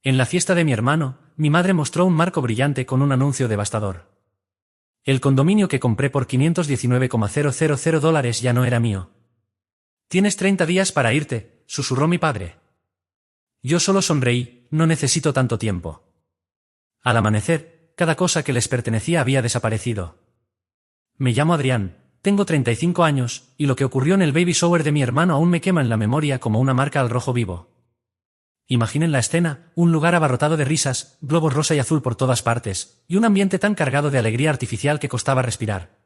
En la fiesta de mi hermano, mi madre mostró un marco brillante con un anuncio devastador. El condominio que compré por $519,000 ya no era mío. «Tienes 30 días para irte», susurró mi padre. Yo solo sonreí, no necesito tanto tiempo. Al amanecer, cada cosa que les pertenecía había desaparecido. Me llamo Adrián, tengo 35 años, y lo que ocurrió en el baby shower de mi hermano aún me quema en la memoria como una marca al rojo vivo. Imaginen la escena, un lugar abarrotado de risas, globos rosa y azul por todas partes, y un ambiente tan cargado de alegría artificial que costaba respirar.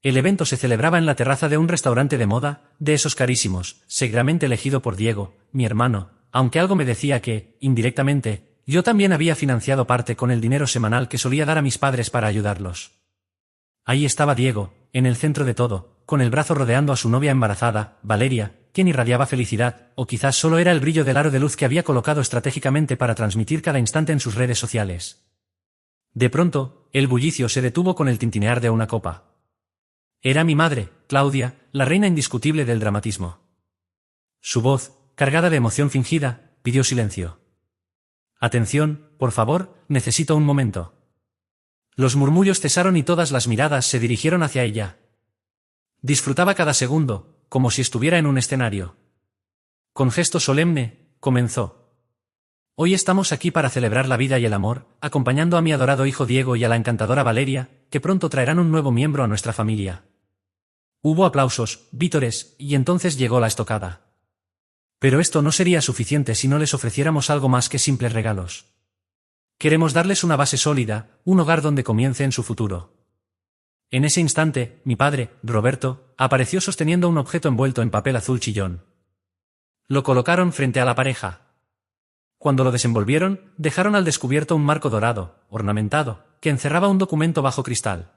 El evento se celebraba en la terraza de un restaurante de moda, de esos carísimos, seguramente elegido por Diego, mi hermano, aunque algo me decía que, indirectamente, yo también había financiado parte con el dinero semanal que solía dar a mis padres para ayudarlos. Ahí estaba Diego, en el centro de todo, con el brazo rodeando a su novia embarazada, Valeria, quien irradiaba felicidad, o quizás solo era el brillo del aro de luz que había colocado estratégicamente para transmitir cada instante en sus redes sociales. De pronto, el bullicio se detuvo con el tintinear de una copa. Era mi madre, Claudia, la reina indiscutible del dramatismo. Su voz, cargada de emoción fingida, pidió silencio. «Atención, por favor, necesito un momento». Los murmullos cesaron y todas las miradas se dirigieron hacia ella. Disfrutaba cada segundo, como si estuviera en un escenario. Con gesto solemne, comenzó. «Hoy estamos aquí para celebrar la vida y el amor, acompañando a mi adorado hijo Diego y a la encantadora Valeria, que pronto traerán un nuevo miembro a nuestra familia». Hubo aplausos, vítores, y entonces llegó la estocada. Pero esto no sería suficiente si no les ofreciéramos algo más que simples regalos. Queremos darles una base sólida, un hogar donde comiencen su futuro. En ese instante, mi padre, Roberto, apareció sosteniendo un objeto envuelto en papel azul chillón. Lo colocaron frente a la pareja. Cuando lo desenvolvieron, dejaron al descubierto un marco dorado, ornamentado, que encerraba un documento bajo cristal.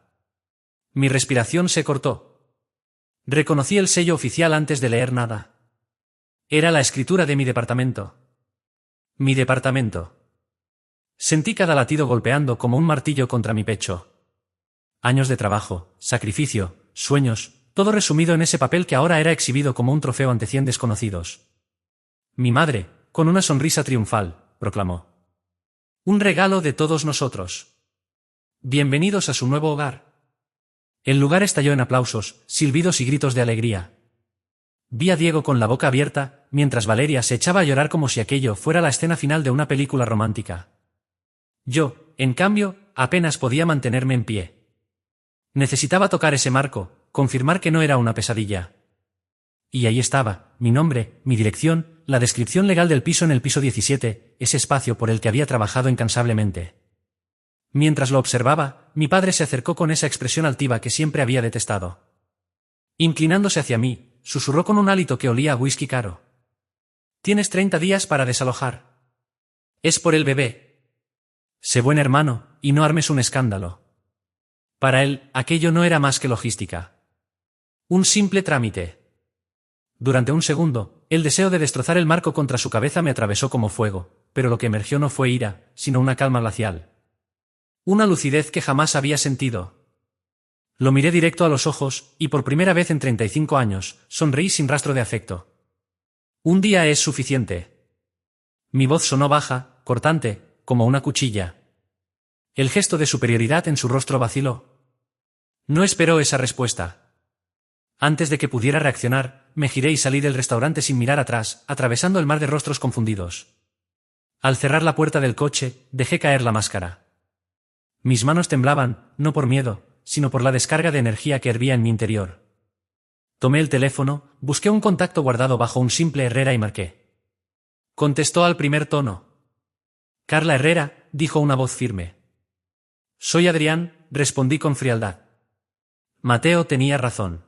Mi respiración se cortó. Reconocí el sello oficial antes de leer nada. Era la escritura de mi departamento. Mi departamento. Sentí cada latido golpeando como un martillo contra mi pecho. Años de trabajo, sacrificio, sueños, todo resumido en ese papel que ahora era exhibido como un trofeo ante 100 desconocidos. Mi madre, con una sonrisa triunfal, proclamó. «Un regalo de todos nosotros. Bienvenidos a su nuevo hogar». El lugar estalló en aplausos, silbidos y gritos de alegría. Vi a Diego con la boca abierta, mientras Valeria se echaba a llorar como si aquello fuera la escena final de una película romántica. Yo, en cambio, apenas podía mantenerme en pie. Necesitaba tocar ese marco, confirmar que no era una pesadilla. Y ahí estaba, mi nombre, mi dirección, la descripción legal del piso en el piso 17, ese espacio por el que había trabajado incansablemente. Mientras lo observaba, mi padre se acercó con esa expresión altiva que siempre había detestado. Inclinándose hacia mí, susurró con un hálito que olía a whisky caro. «Tienes 30 días para desalojar. Es por el bebé. Sé buen hermano, y no armes un escándalo». Para él, aquello no era más que logística. Un simple trámite. Durante un segundo, el deseo de destrozar el marco contra su cabeza me atravesó como fuego, pero lo que emergió no fue ira, sino una calma glacial. Una lucidez que jamás había sentido. Lo miré directo a los ojos, y por primera vez en 35 años, sonreí sin rastro de afecto. «Un día es suficiente». Mi voz sonó baja, cortante, como una cuchilla. El gesto de superioridad en su rostro vaciló. No esperó esa respuesta. Antes de que pudiera reaccionar, me giré y salí del restaurante sin mirar atrás, atravesando el mar de rostros confundidos. Al cerrar la puerta del coche, dejé caer la máscara. Mis manos temblaban, no por miedo, sino por la descarga de energía que hervía en mi interior. Tomé el teléfono, busqué un contacto guardado bajo un simple Herrera y marqué. Contestó al primer tono. «Carla Herrera», dijo una voz firme. «Soy Adrián», respondí con frialdad. Mateo tenía razón.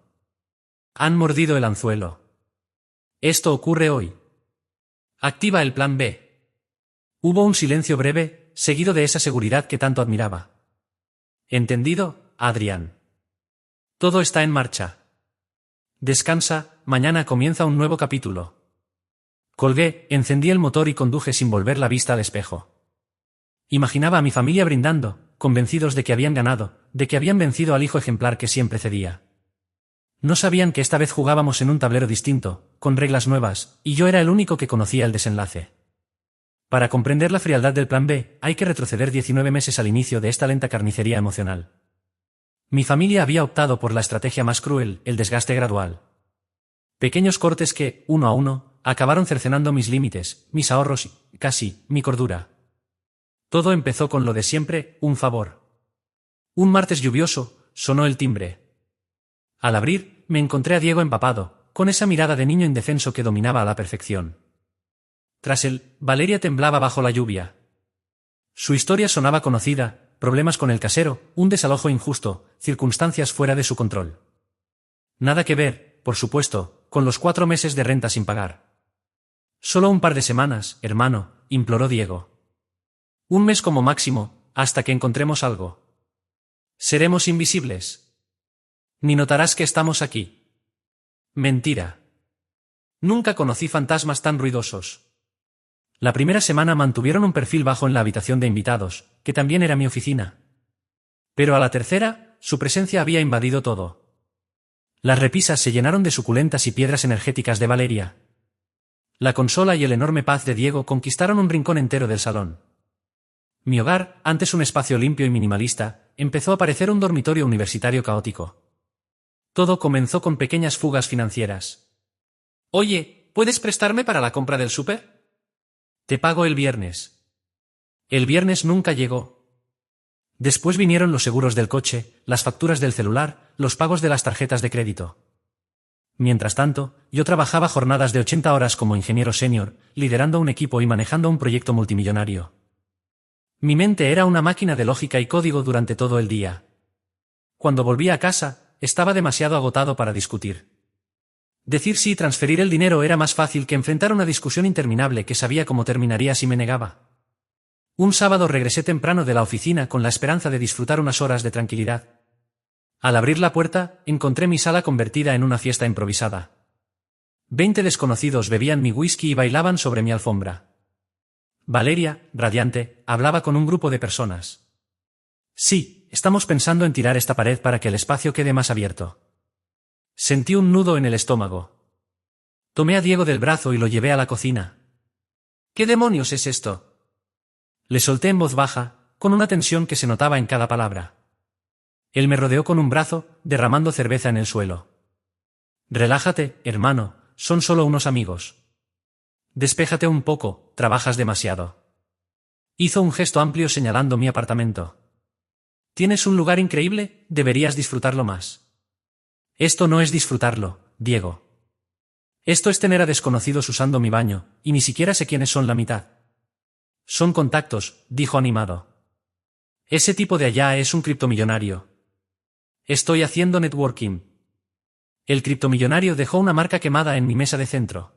Han mordido el anzuelo. Esto ocurre hoy. Activa el plan B. Hubo un silencio breve, seguido de esa seguridad que tanto admiraba. ¿Entendido, Adrián? Todo está en marcha. Descansa, mañana comienza un nuevo capítulo. Colgué, encendí el motor y conduje sin volver la vista al espejo. Imaginaba a mi familia brindando, convencidos de que habían ganado, de que habían vencido al hijo ejemplar que siempre cedía. No sabían que esta vez jugábamos en un tablero distinto, con reglas nuevas, y yo era el único que conocía el desenlace. Para comprender la frialdad del plan B, hay que retroceder 19 meses al inicio de esta lenta carnicería emocional. Mi familia había optado por la estrategia más cruel, el desgaste gradual. Pequeños cortes que, uno a uno, acabaron cercenando mis límites, mis ahorros y, casi, mi cordura. Todo empezó con lo de siempre, un favor. Un martes lluvioso, sonó el timbre. Al abrir, me encontré a Diego empapado, con esa mirada de niño indefenso que dominaba a la perfección. Tras él, Valeria temblaba bajo la lluvia. Su historia sonaba conocida, problemas con el casero, un desalojo injusto, circunstancias fuera de su control. Nada que ver, por supuesto, con los 4 meses de renta sin pagar. Solo un par de semanas, hermano, imploró Diego. Un mes como máximo, hasta que encontremos algo. Seremos invisibles. Ni notarás que estamos aquí. Mentira. Nunca conocí fantasmas tan ruidosos. La primera semana mantuvieron un perfil bajo en la habitación de invitados, que también era mi oficina. Pero a la tercera, su presencia había invadido todo. Las repisas se llenaron de suculentas y piedras energéticas de Valeria. La consola y el enorme paz de Diego conquistaron un rincón entero del salón. Mi hogar, antes un espacio limpio y minimalista, empezó a parecer un dormitorio universitario caótico. Todo comenzó con pequeñas fugas financieras. Oye, ¿puedes prestarme para la compra del súper? Te pago el viernes. El viernes nunca llegó. Después vinieron los seguros del coche, las facturas del celular, los pagos de las tarjetas de crédito. Mientras tanto, yo trabajaba jornadas de 80 horas como ingeniero senior, liderando un equipo y manejando un proyecto multimillonario. Mi mente era una máquina de lógica y código durante todo el día. Cuando volví a casa, estaba demasiado agotado para discutir. Decir sí y transferir el dinero era más fácil que enfrentar una discusión interminable que sabía cómo terminaría si me negaba. Un sábado regresé temprano de la oficina con la esperanza de disfrutar unas horas de tranquilidad. Al abrir la puerta, encontré mi sala convertida en una fiesta improvisada. 20 desconocidos bebían mi whisky y bailaban sobre mi alfombra. Valeria, radiante, hablaba con un grupo de personas. Sí, estamos pensando en tirar esta pared para que el espacio quede más abierto. Sentí un nudo en el estómago. Tomé a Diego del brazo y lo llevé a la cocina. ¿Qué demonios es esto? Le solté en voz baja, con una tensión que se notaba en cada palabra. Él me rodeó con un brazo, derramando cerveza en el suelo. Relájate, hermano, son solo unos amigos. Despéjate un poco, trabajas demasiado. Hizo un gesto amplio señalando mi apartamento. Tienes un lugar increíble, deberías disfrutarlo más. Esto no es disfrutarlo, Diego. Esto es tener a desconocidos usando mi baño, y ni siquiera sé quiénes son la mitad. Son contactos, dijo animado. Ese tipo de allá es un criptomillonario. Estoy haciendo networking. El criptomillonario dejó una marca quemada en mi mesa de centro.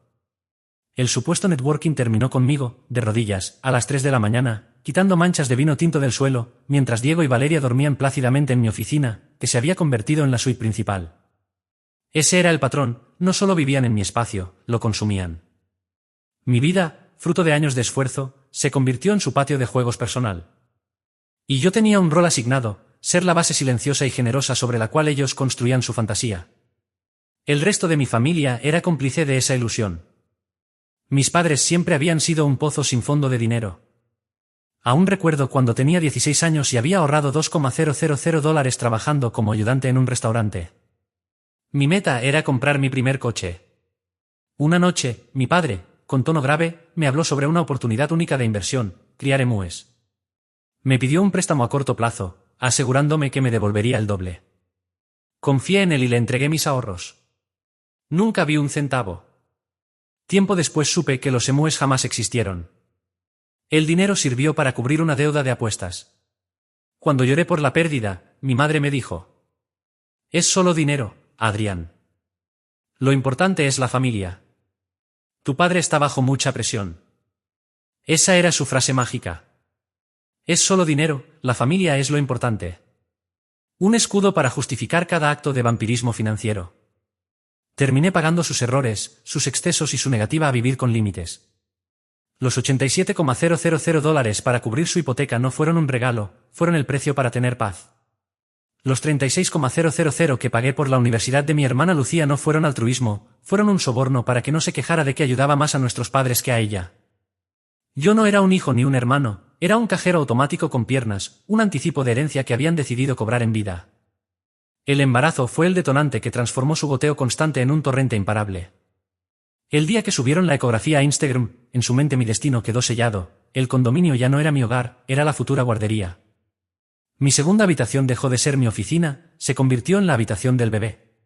El supuesto networking terminó conmigo, de rodillas, a las 3 de la mañana, quitando manchas de vino tinto del suelo, mientras Diego y Valeria dormían plácidamente en mi oficina, que se había convertido en la suite principal. Ese era el patrón, no solo vivían en mi espacio, lo consumían. Mi vida, fruto de años de esfuerzo, se convirtió en su patio de juegos personal. Y yo tenía un rol asignado, ser la base silenciosa y generosa sobre la cual ellos construían su fantasía. El resto de mi familia era cómplice de esa ilusión. Mis padres siempre habían sido un pozo sin fondo de dinero. Aún recuerdo cuando tenía 16 años y había ahorrado $2,000 trabajando como ayudante en un restaurante. Mi meta era comprar mi primer coche. Una noche, mi padre, con tono grave, me habló sobre una oportunidad única de inversión, criar emúes. Me pidió un préstamo a corto plazo, asegurándome que me devolvería el doble. Confié en él y le entregué mis ahorros. Nunca vi un centavo. Tiempo después supe que los emúes jamás existieron. El dinero sirvió para cubrir una deuda de apuestas. Cuando lloré por la pérdida, mi madre me dijo: «Es solo dinero, Adrián. Lo importante es la familia. Tu padre está bajo mucha presión». Esa era su frase mágica. Es solo dinero, la familia es lo importante. Un escudo para justificar cada acto de vampirismo financiero. Terminé pagando sus errores, sus excesos y su negativa a vivir con límites. Los $87,000 para cubrir su hipoteca no fueron un regalo, fueron el precio para tener paz. Los $36,000 que pagué por la universidad de mi hermana Lucía no fueron altruismo, fueron un soborno para que no se quejara de que ayudaba más a nuestros padres que a ella. Yo no era un hijo ni un hermano, era un cajero automático con piernas, un anticipo de herencia que habían decidido cobrar en vida. El embarazo fue el detonante que transformó su goteo constante en un torrente imparable. El día que subieron la ecografía a Instagram, en su mente mi destino quedó sellado, el condominio ya no era mi hogar, era la futura guardería. Mi segunda habitación dejó de ser mi oficina, se convirtió en la habitación del bebé.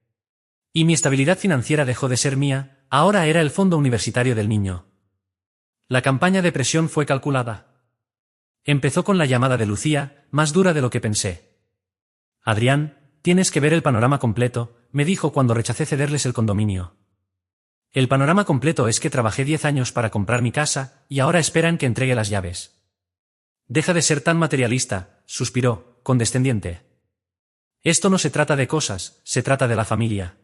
Y mi estabilidad financiera dejó de ser mía, ahora era el fondo universitario del niño. La campaña de presión fue calculada. Empezó con la llamada de Lucía, más dura de lo que pensé. Adrián, tienes que ver el panorama completo, me dijo cuando rechacé cederles el condominio. El panorama completo es que trabajé 10 años para comprar mi casa, y ahora esperan que entregue las llaves. Deja de ser tan materialista, suspiró, condescendiente. Esto no se trata de cosas, se trata de la familia.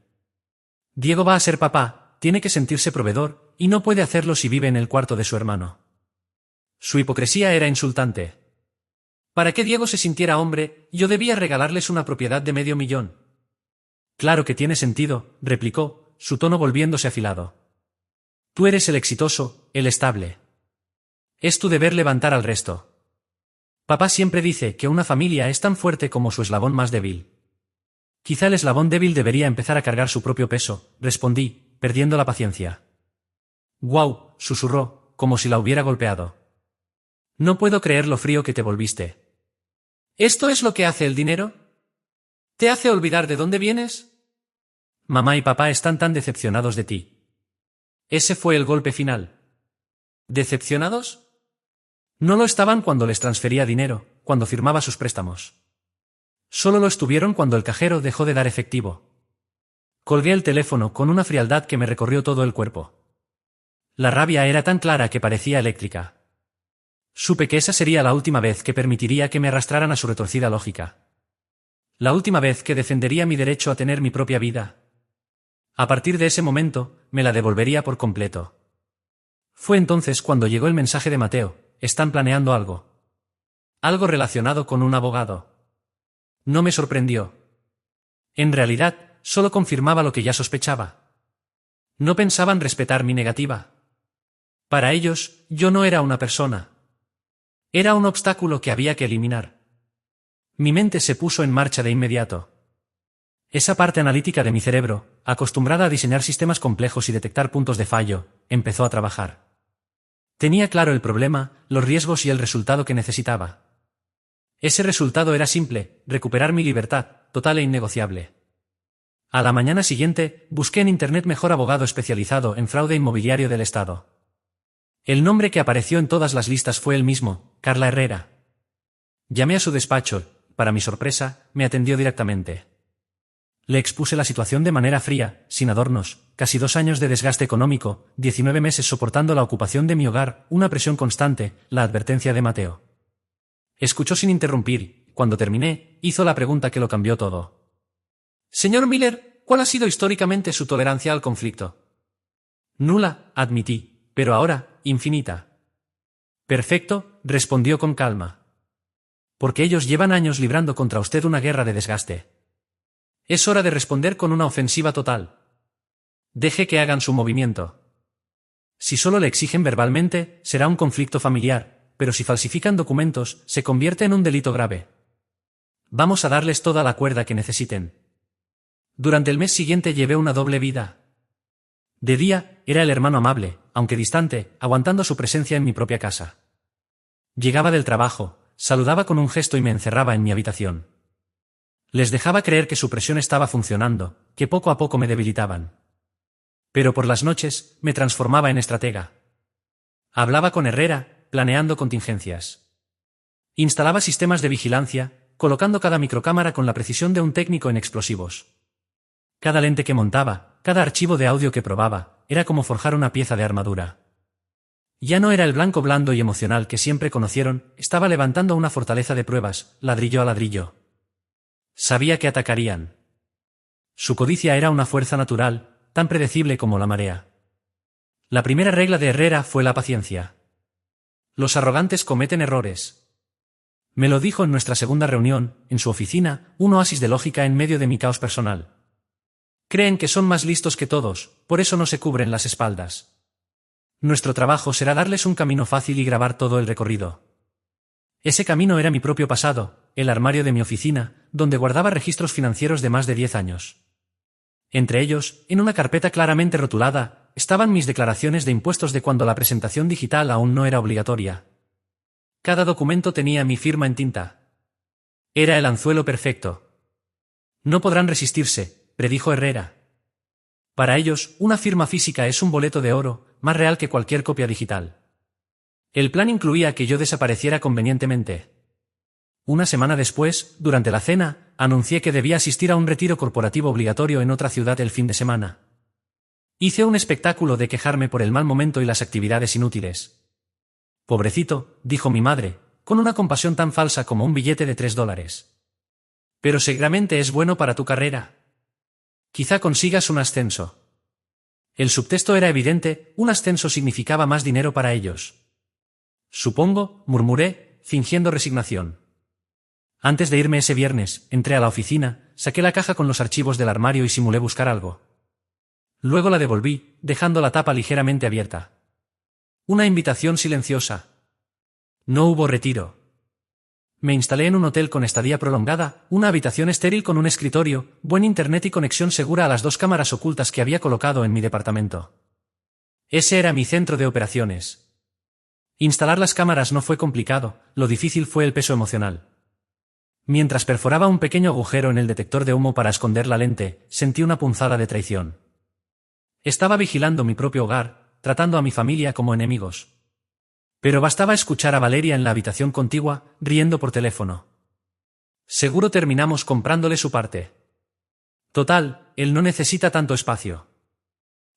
Diego va a ser papá, tiene que sentirse proveedor, y no puede hacerlo si vive en el cuarto de su hermano. Su hipocresía era insultante. Para que Diego se sintiera hombre, yo debía regalarles una propiedad de $500,000. Claro que tiene sentido, replicó, su tono volviéndose afilado. Tú eres el exitoso, el estable. Es tu deber levantar al resto. Papá siempre dice que una familia es tan fuerte como su eslabón más débil. Quizá el eslabón débil debería empezar a cargar su propio peso, respondí, perdiendo la paciencia. «Guau», susurró, como si la hubiera golpeado. «No puedo creer lo frío que te volviste». «¿Esto es lo que hace el dinero? ¿Te hace olvidar de dónde vienes?» «Mamá y papá están tan decepcionados de ti». Ese fue el golpe final. ¿Decepcionados? No lo estaban cuando les transfería dinero, cuando firmaba sus préstamos. Solo lo estuvieron cuando el cajero dejó de dar efectivo. Colgué el teléfono con una frialdad que me recorrió todo el cuerpo. La rabia era tan clara que parecía eléctrica. Supe que esa sería la última vez que permitiría que me arrastraran a su retorcida lógica. La última vez que defendería mi derecho a tener mi propia vida. A partir de ese momento, me la devolvería por completo. Fue entonces cuando llegó el mensaje de Mateo: están planeando algo. Algo relacionado con un abogado. No me sorprendió. En realidad, solo confirmaba lo que ya sospechaba. No pensaban respetar mi negativa. Para ellos, yo no era una persona. Era un obstáculo que había que eliminar. Mi mente se puso en marcha de inmediato. Esa parte analítica de mi cerebro, acostumbrada a diseñar sistemas complejos y detectar puntos de fallo, empezó a trabajar. Tenía claro el problema, los riesgos y el resultado que necesitaba. Ese resultado era simple: recuperar mi libertad, total e innegociable. A la mañana siguiente, busqué en Internet mejor abogado especializado en fraude inmobiliario del Estado. El nombre que apareció en todas las listas fue el mismo: Carla Herrera. Llamé a su despacho, para mi sorpresa, me atendió directamente. Le expuse la situación de manera fría, sin adornos, casi 2 años de desgaste económico, 19 meses soportando la ocupación de mi hogar, una presión constante, la advertencia de Mateo. Escuchó sin interrumpir, cuando terminé, hizo la pregunta que lo cambió todo. «Señor Miller, ¿cuál ha sido históricamente su tolerancia al conflicto?» «Nula», admití, «pero ahora, infinita». «Perfecto», respondió con calma. «Porque ellos llevan años librando contra usted una guerra de desgaste. Es hora de responder con una ofensiva total. Deje que hagan su movimiento. Si solo le exigen verbalmente, será un conflicto familiar, pero si falsifican documentos, se convierte en un delito grave. Vamos a darles toda la cuerda que necesiten». Durante el mes siguiente llevé una doble vida. De día, era el hermano amable, aunque distante, aguantando su presencia en mi propia casa. Llegaba del trabajo, saludaba con un gesto y me encerraba en mi habitación. Les dejaba creer que su presión estaba funcionando, que poco a poco me debilitaban. Pero por las noches, me transformaba en estratega. Hablaba con Herrera, planeando contingencias. Instalaba sistemas de vigilancia, colocando cada microcámara con la precisión de un técnico en explosivos. Cada lente que montaba, cada archivo de audio que probaba, era como forjar una pieza de armadura. Ya no era el blanco blando y emocional que siempre conocieron, estaba levantando una fortaleza de pruebas, ladrillo a ladrillo. Sabía que atacarían. Su codicia era una fuerza natural, tan predecible como la marea. La primera regla de Herrera fue la paciencia. Los arrogantes cometen errores. Me lo dijo en nuestra segunda reunión, en su oficina, un oasis de lógica en medio de mi caos personal. Creen que son más listos que todos, por eso no se cubren las espaldas. Nuestro trabajo será darles un camino fácil y grabar todo el recorrido. Ese camino era mi propio pasado, el armario de mi oficina, donde guardaba registros financieros de más de 10 años. Entre ellos, en una carpeta claramente rotulada, estaban mis declaraciones de impuestos de cuando la presentación digital aún no era obligatoria. Cada documento tenía mi firma en tinta. Era el anzuelo perfecto. No podrán resistirse, predijo Herrera. Para ellos, una firma física es un boleto de oro, más real que cualquier copia digital. El plan incluía que yo desapareciera convenientemente. Una semana después, durante la cena, anuncié que debía asistir a un retiro corporativo obligatorio en otra ciudad el fin de semana. Hice un espectáculo de quejarme por el mal momento y las actividades inútiles. Pobrecito, dijo mi madre, con una compasión tan falsa como un billete de $3. Pero seguramente es bueno para tu carrera. Quizá consigas un ascenso. El subtexto era evidente, un ascenso significaba más dinero para ellos. Supongo, murmuré, fingiendo resignación. Antes de irme ese viernes, entré a la oficina, saqué la caja con los archivos del armario y simulé buscar algo. Luego la devolví, dejando la tapa ligeramente abierta. Una invitación silenciosa. No hubo retiro. Me instalé en un hotel con estadía prolongada, una habitación estéril con un escritorio, buen internet y conexión segura a las 2 cámaras ocultas que había colocado en mi departamento. Ese era mi centro de operaciones. Instalar las cámaras no fue complicado, lo difícil fue el peso emocional. Mientras perforaba un pequeño agujero en el detector de humo para esconder la lente, sentí una punzada de traición. Estaba vigilando mi propio hogar, tratando a mi familia como enemigos. Pero bastaba escuchar a Valeria en la habitación contigua, riendo por teléfono. Seguro terminamos comprándole su parte. Total, él no necesita tanto espacio.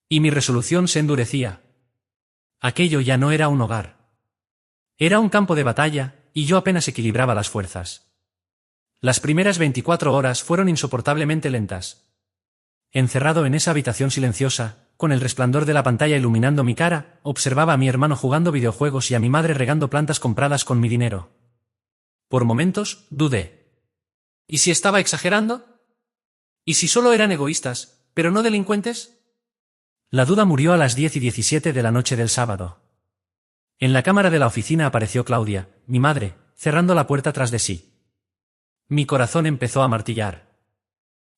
Y mi resolución se endurecía. Aquello ya no era un hogar. Era un campo de batalla, y yo apenas equilibraba las fuerzas. Las primeras 24 horas fueron insoportablemente lentas. Encerrado en esa habitación silenciosa, con el resplandor de la pantalla iluminando mi cara, observaba a mi hermano jugando videojuegos y a mi madre regando plantas compradas con mi dinero. Por momentos, dudé. ¿Y si estaba exagerando? ¿Y si solo eran egoístas, pero no delincuentes? La duda murió a las 10:17 de la noche del sábado. En la cámara de la oficina apareció Claudia, mi madre, cerrando la puerta tras de sí. Mi corazón empezó a martillar.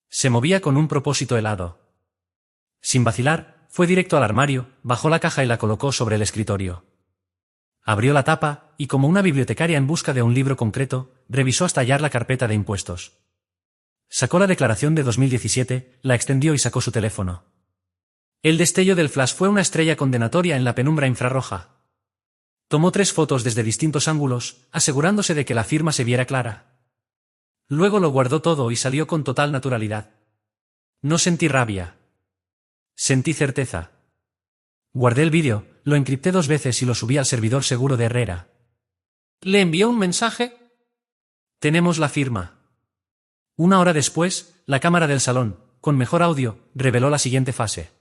Se movía con un propósito helado. Sin vacilar, fue directo al armario, bajó la caja y la colocó sobre el escritorio. Abrió la tapa, y como una bibliotecaria en busca de un libro concreto, revisó hasta hallar la carpeta de impuestos. Sacó la declaración de 2017, la extendió y sacó su teléfono. El destello del flash fue una estrella condenatoria en la penumbra infrarroja. Tomó 3 fotos desde distintos ángulos, asegurándose de que la firma se viera clara. Luego lo guardó todo y salió con total naturalidad. No sentí rabia. Sentí certeza. Guardé el vídeo, lo encripté 2 veces y lo subí al servidor seguro de Herrera. ¿Le envió un mensaje? Tenemos la firma. 1 hora después, la cámara del salón, con mejor audio, reveló la siguiente fase.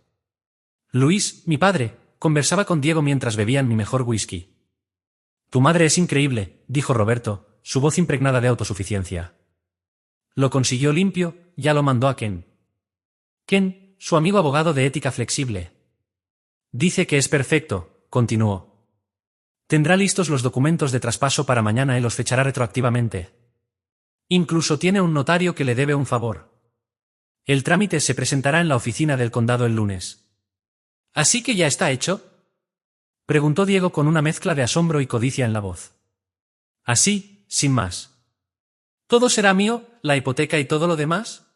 Luis, mi padre, conversaba con Diego mientras bebían mi mejor whisky. Tu madre es increíble, dijo Roberto, su voz impregnada de autosuficiencia. Lo consiguió limpio, ya lo mandó a Ken. Ken, su amigo abogado de ética flexible. Dice que es perfecto, continuó. Tendrá listos los documentos de traspaso para mañana y los fechará retroactivamente. Incluso tiene un notario que le debe un favor. El trámite se presentará en la oficina del condado el lunes. ¿Así que ya está hecho? Preguntó Diego con una mezcla de asombro y codicia en la voz. Así, sin más. ¿Todo será mío, la hipoteca y todo lo demás?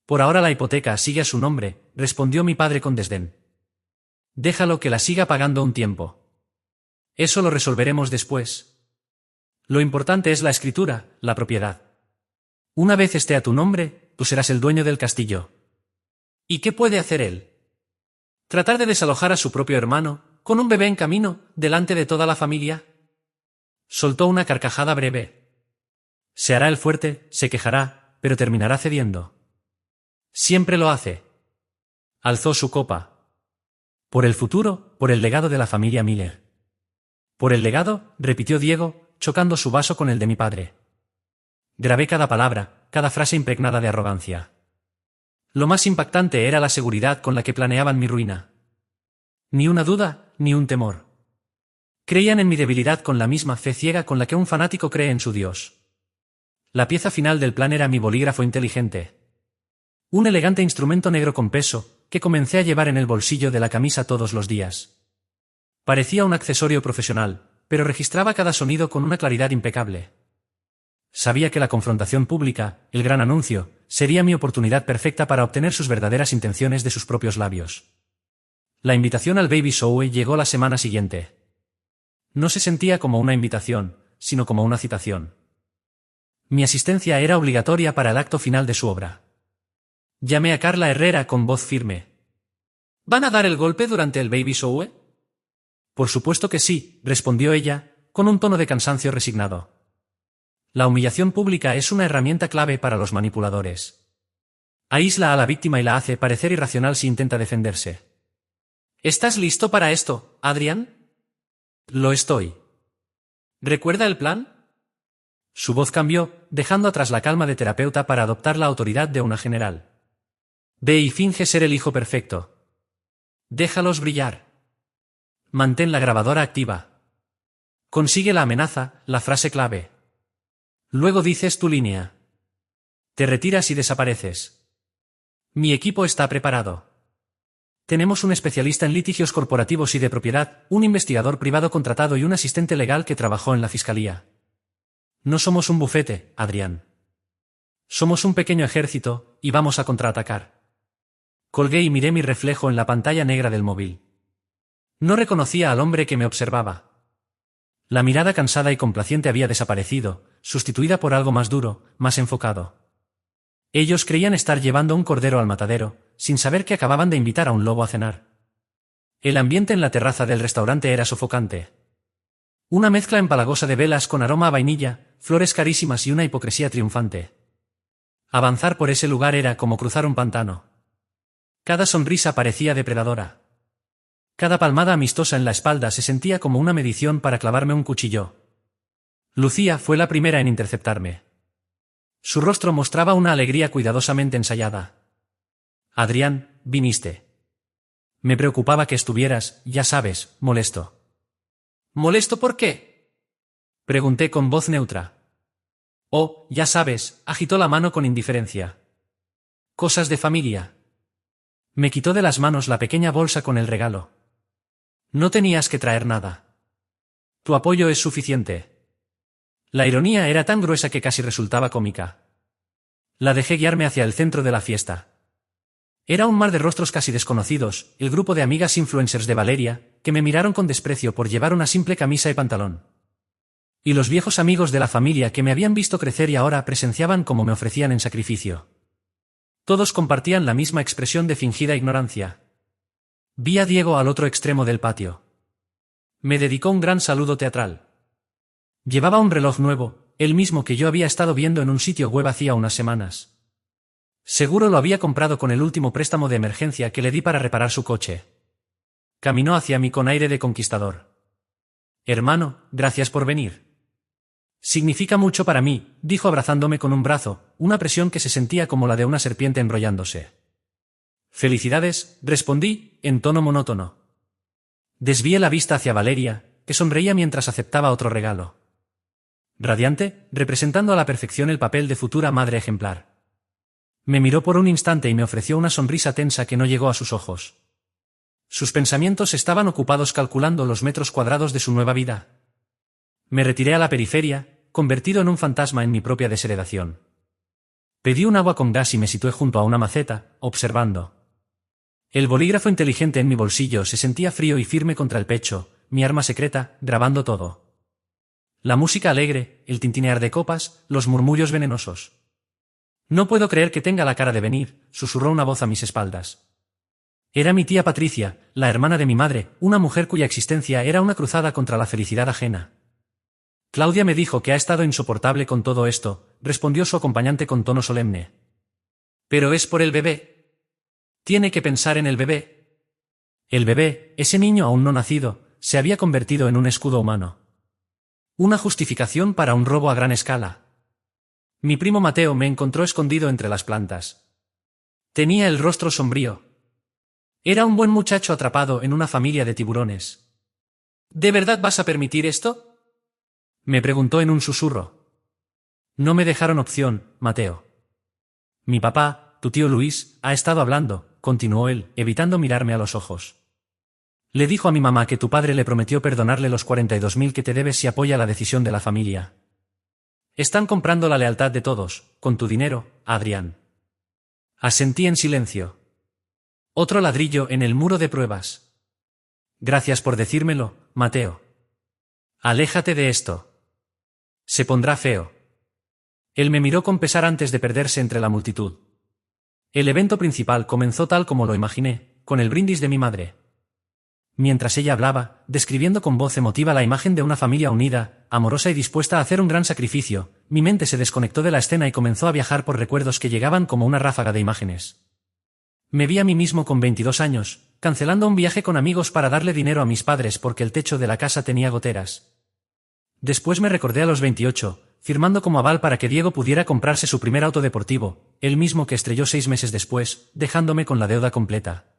Por ahora la hipoteca sigue a su nombre, respondió mi padre con desdén. Déjalo que la siga pagando un tiempo. Eso lo resolveremos después. Lo importante es la escritura, la propiedad. Una vez esté a tu nombre, tú serás el dueño del castillo. ¿Y qué puede hacer él? ¿Tratar de desalojar a su propio hermano, con un bebé en camino, delante de toda la familia? Soltó una carcajada breve. Se hará el fuerte, se quejará, pero terminará cediendo. Siempre lo hace. Alzó su copa. Por el futuro, por el legado de la familia Miller. Por el legado, repitió Diego, chocando su vaso con el de mi padre. Grabé cada palabra, cada frase impregnada de arrogancia. Lo más impactante era la seguridad con la que planeaban mi ruina. Ni una duda, ni un temor. Creían en mi debilidad con la misma fe ciega con la que un fanático cree en su Dios. La pieza final del plan era mi bolígrafo inteligente. Un elegante instrumento negro con peso, que comencé a llevar en el bolsillo de la camisa todos los días. Parecía un accesorio profesional, pero registraba cada sonido con una claridad impecable. Sabía que la confrontación pública, el gran anuncio, sería mi oportunidad perfecta para obtener sus verdaderas intenciones de sus propios labios. La invitación al baby shower llegó la semana siguiente. No se sentía como una invitación, sino como una citación. Mi asistencia era obligatoria para el acto final de su obra. Llamé a Carla Herrera con voz firme. ¿Van a dar el golpe durante el baby shower? Por supuesto que sí, respondió ella, con un tono de cansancio resignado. La humillación pública es una herramienta clave para los manipuladores. Aísla a la víctima y la hace parecer irracional si intenta defenderse. ¿Estás listo para esto, Adrián? Lo estoy. ¿Recuerda el plan? Su voz cambió, dejando atrás la calma de terapeuta para adoptar la autoridad de una general. Ve y finge ser el hijo perfecto. Déjalos brillar. Mantén la grabadora activa. Consigue la amenaza, la frase clave. Luego dices tu línea. Te retiras y desapareces. Mi equipo está preparado. Tenemos un especialista en litigios corporativos y de propiedad, un investigador privado contratado y un asistente legal que trabajó en la fiscalía. No somos un bufete, Adrián. Somos un pequeño ejército, y vamos a contraatacar. Colgué y miré mi reflejo en la pantalla negra del móvil. No reconocía al hombre que me observaba. La mirada cansada y complaciente había desaparecido, sustituida por algo más duro, más enfocado. Ellos creían estar llevando un cordero al matadero, sin saber que acababan de invitar a un lobo a cenar. El ambiente en la terraza del restaurante era sofocante. Una mezcla empalagosa de velas con aroma a vainilla, flores carísimas y una hipocresía triunfante. Avanzar por ese lugar era como cruzar un pantano. Cada sonrisa parecía depredadora. Cada palmada amistosa en la espalda se sentía como una medición para clavarme un cuchillo. Lucía fue la primera en interceptarme. Su rostro mostraba una alegría cuidadosamente ensayada. Adrián, viniste. Me preocupaba que estuvieras, ya sabes, molesto. ¿Molesto por qué? Pregunté con voz neutra. Oh, ya sabes, agitó la mano con indiferencia. Cosas de familia. Me quitó de las manos la pequeña bolsa con el regalo. No tenías que traer nada. Tu apoyo es suficiente. La ironía era tan gruesa que casi resultaba cómica. La dejé guiarme hacia el centro de la fiesta. Era un mar de rostros casi desconocidos, el grupo de amigas influencers de Valeria, que me miraron con desprecio por llevar una simple camisa y pantalón. Y los viejos amigos de la familia que me habían visto crecer y ahora presenciaban cómo me ofrecían en sacrificio. Todos compartían la misma expresión de fingida ignorancia. Vi a Diego al otro extremo del patio. Me dedicó un gran saludo teatral. Llevaba un reloj nuevo, el mismo que yo había estado viendo en un sitio web hacía unas semanas. Seguro lo había comprado con el último préstamo de emergencia que le di para reparar su coche. Caminó hacia mí con aire de conquistador. Hermano, gracias por venir. Significa mucho para mí, dijo abrazándome con un brazo, una presión que se sentía como la de una serpiente enrollándose. Felicidades, respondí, en tono monótono. Desvié la vista hacia Valeria, que sonreía mientras aceptaba otro regalo. Radiante, representando a la perfección el papel de futura madre ejemplar. Me miró por un instante y me ofreció una sonrisa tensa que no llegó a sus ojos. Sus pensamientos estaban ocupados calculando los metros cuadrados de su nueva vida. Me retiré a la periferia, convertido en un fantasma en mi propia desheredación. Pedí un agua con gas y me situé junto a una maceta, observando. El bolígrafo inteligente en mi bolsillo se sentía frío y firme contra el pecho, mi arma secreta, grabando todo. La música alegre, el tintinear de copas, los murmullos venenosos. No puedo creer que tenga la cara de venir, susurró una voz a mis espaldas. Era mi tía Patricia, la hermana de mi madre, una mujer cuya existencia era una cruzada contra la felicidad ajena. Claudia me dijo que ha estado insoportable con todo esto, respondió su acompañante con tono solemne. Pero es por el bebé. Tiene que pensar en el bebé. El bebé, ese niño aún no nacido, se había convertido en un escudo humano. Una justificación para un robo a gran escala. Mi primo Mateo me encontró escondido entre las plantas. Tenía el rostro sombrío. Era un buen muchacho atrapado en una familia de tiburones. ¿De verdad vas a permitir esto? Me preguntó en un susurro. No me dejaron opción, Mateo. Mi papá, tu tío Luis, ha estado hablando, continuó él, evitando mirarme a los ojos. Le dijo a mi mamá que tu padre le prometió perdonarle los 42.000 que te debes si apoya la decisión de la familia. Están comprando la lealtad de todos, con tu dinero, Adrián. Asentí en silencio. Otro ladrillo en el muro de pruebas. Gracias por decírmelo, Mateo. Aléjate de esto. Se pondrá feo. Él me miró con pesar antes de perderse entre la multitud. El evento principal comenzó tal como lo imaginé, con el brindis de mi madre. Mientras ella hablaba, describiendo con voz emotiva la imagen de una familia unida, amorosa y dispuesta a hacer un gran sacrificio, mi mente se desconectó de la escena y comenzó a viajar por recuerdos que llegaban como una ráfaga de imágenes. Me vi a mí mismo con 22 años, cancelando un viaje con amigos para darle dinero a mis padres porque el techo de la casa tenía goteras. Después me recordé a los 28, firmando como aval para que Diego pudiera comprarse su primer auto deportivo, el mismo que estrelló 6 meses después, dejándome con la deuda completa.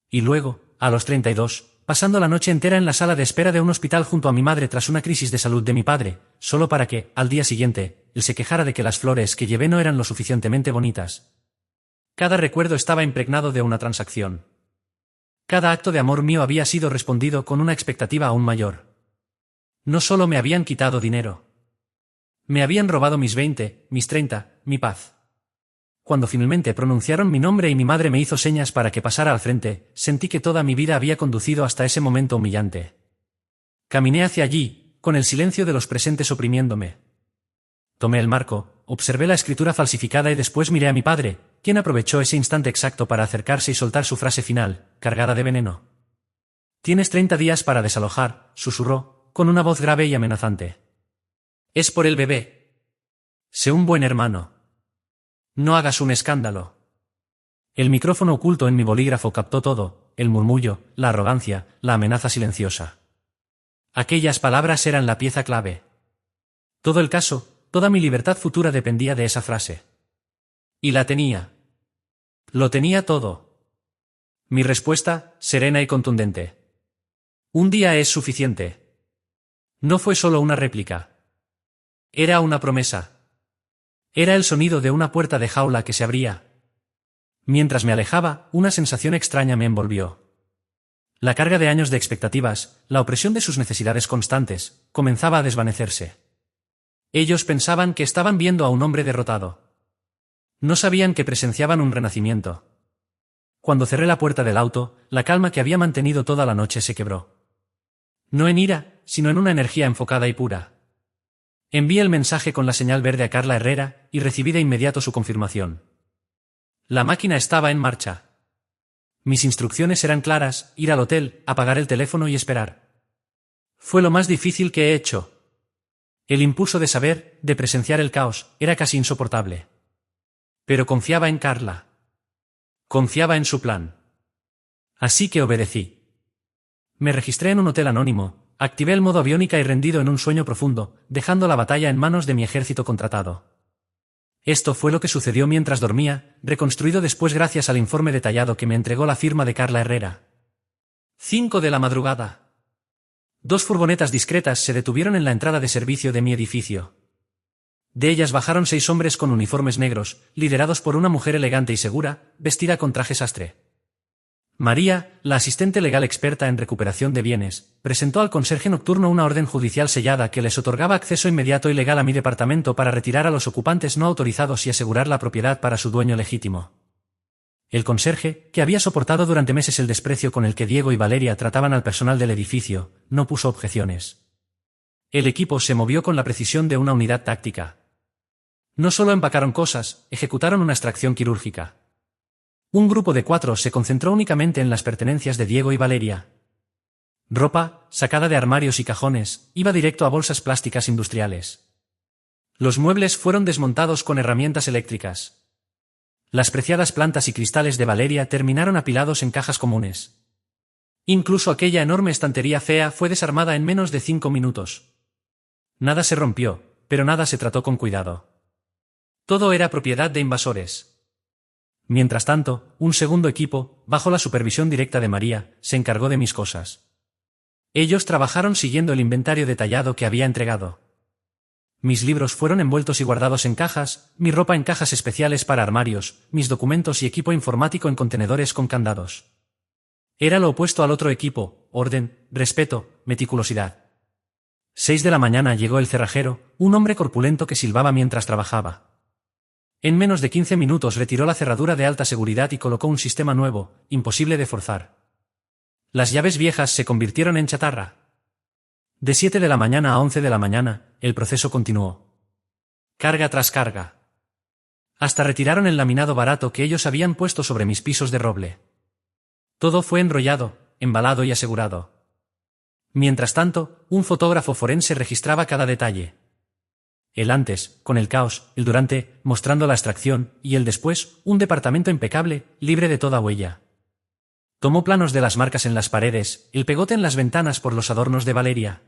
Y luego, a los 32, pasando la noche entera en la sala de espera de un hospital junto a mi madre tras una crisis de salud de mi padre, solo para que, al día siguiente, él se quejara de que las flores que llevé no eran lo suficientemente bonitas. Cada recuerdo estaba impregnado de una transacción. Cada acto de amor mío había sido respondido con una expectativa aún mayor. No solo me habían quitado dinero. Me habían robado mis 20, mis 30, mi paz. Cuando finalmente pronunciaron mi nombre y mi madre me hizo señas para que pasara al frente, sentí que toda mi vida había conducido hasta ese momento humillante. Caminé hacia allí, con el silencio de los presentes oprimiéndome. Tomé el marco, observé la escritura falsificada y después miré a mi padre, quien aprovechó ese instante exacto para acercarse y soltar su frase final, cargada de veneno. Tienes 30 días para desalojar, susurró, con una voz grave y amenazante. Es por el bebé. Sé un buen hermano. No hagas un escándalo. El micrófono oculto en mi bolígrafo captó todo, el murmullo, la arrogancia, la amenaza silenciosa. Aquellas palabras eran la pieza clave. Todo el caso, toda mi libertad futura dependía de esa frase. Y la tenía. Lo tenía todo. Mi respuesta, serena y contundente. Un día es suficiente. No fue solo una réplica. Era una promesa. Era el sonido de una puerta de jaula que se abría. Mientras me alejaba, una sensación extraña me envolvió. La carga de años de expectativas, la opresión de sus necesidades constantes, comenzaba a desvanecerse. Ellos pensaban que estaban viendo a un hombre derrotado. No sabían que presenciaban un renacimiento. Cuando cerré la puerta del auto, la calma que había mantenido toda la noche se quebró. No en ira, sino en una energía enfocada y pura. Envié el mensaje con la señal verde a Carla Herrera, y recibí de inmediato su confirmación. La máquina estaba en marcha. Mis instrucciones eran claras: ir al hotel, apagar el teléfono y esperar. Fue lo más difícil que he hecho. El impulso de saber, de presenciar el caos, era casi insoportable. Pero confiaba en Carla. Confiaba en su plan. Así que obedecí. Me registré en un hotel anónimo, activé el modo aviónica y rendido en un sueño profundo, dejando la batalla en manos de mi ejército contratado. Esto fue lo que sucedió mientras dormía, reconstruido después gracias al informe detallado que me entregó la firma de Carla Herrera. 5 de la madrugada. 2 furgonetas discretas se detuvieron en la entrada de servicio de mi edificio. De ellas bajaron 6 hombres con uniformes negros, liderados por una mujer elegante y segura, vestida con traje sastre. María, la asistente legal experta en recuperación de bienes, presentó al conserje nocturno una orden judicial sellada que les otorgaba acceso inmediato y legal a mi departamento para retirar a los ocupantes no autorizados y asegurar la propiedad para su dueño legítimo. El conserje, que había soportado durante meses el desprecio con el que Diego y Valeria trataban al personal del edificio, no puso objeciones. El equipo se movió con la precisión de una unidad táctica. No solo empacaron cosas, ejecutaron una extracción quirúrgica. Un grupo de 4 se concentró únicamente en las pertenencias de Diego y Valeria. Ropa, sacada de armarios y cajones, iba directo a bolsas plásticas industriales. Los muebles fueron desmontados con herramientas eléctricas. Las preciadas plantas y cristales de Valeria terminaron apilados en cajas comunes. Incluso aquella enorme estantería fea fue desarmada en menos de 5 minutos. Nada se rompió, pero nada se trató con cuidado. Todo era propiedad de invasores. Mientras tanto, un segundo equipo, bajo la supervisión directa de María, se encargó de mis cosas. Ellos trabajaron siguiendo el inventario detallado que había entregado. Mis libros fueron envueltos y guardados en cajas, mi ropa en cajas especiales para armarios, mis documentos y equipo informático en contenedores con candados. Era lo opuesto al otro equipo: orden, respeto, meticulosidad. 6 de la mañana llegó el cerrajero, un hombre corpulento que silbaba mientras trabajaba. En menos de 15 minutos retiró la cerradura de alta seguridad y colocó un sistema nuevo, imposible de forzar. Las llaves viejas se convirtieron en chatarra. De 7 de la mañana a 11 de la mañana, el proceso continuó. Carga tras carga. Hasta retiraron el laminado barato que ellos habían puesto sobre mis pisos de roble. Todo fue enrollado, embalado y asegurado. Mientras tanto, un fotógrafo forense registraba cada detalle. El antes, con el caos; el durante, mostrando la extracción; y el después, un departamento impecable, libre de toda huella. Tomó planos de las marcas en las paredes, el pegote en las ventanas por los adornos de Valeria.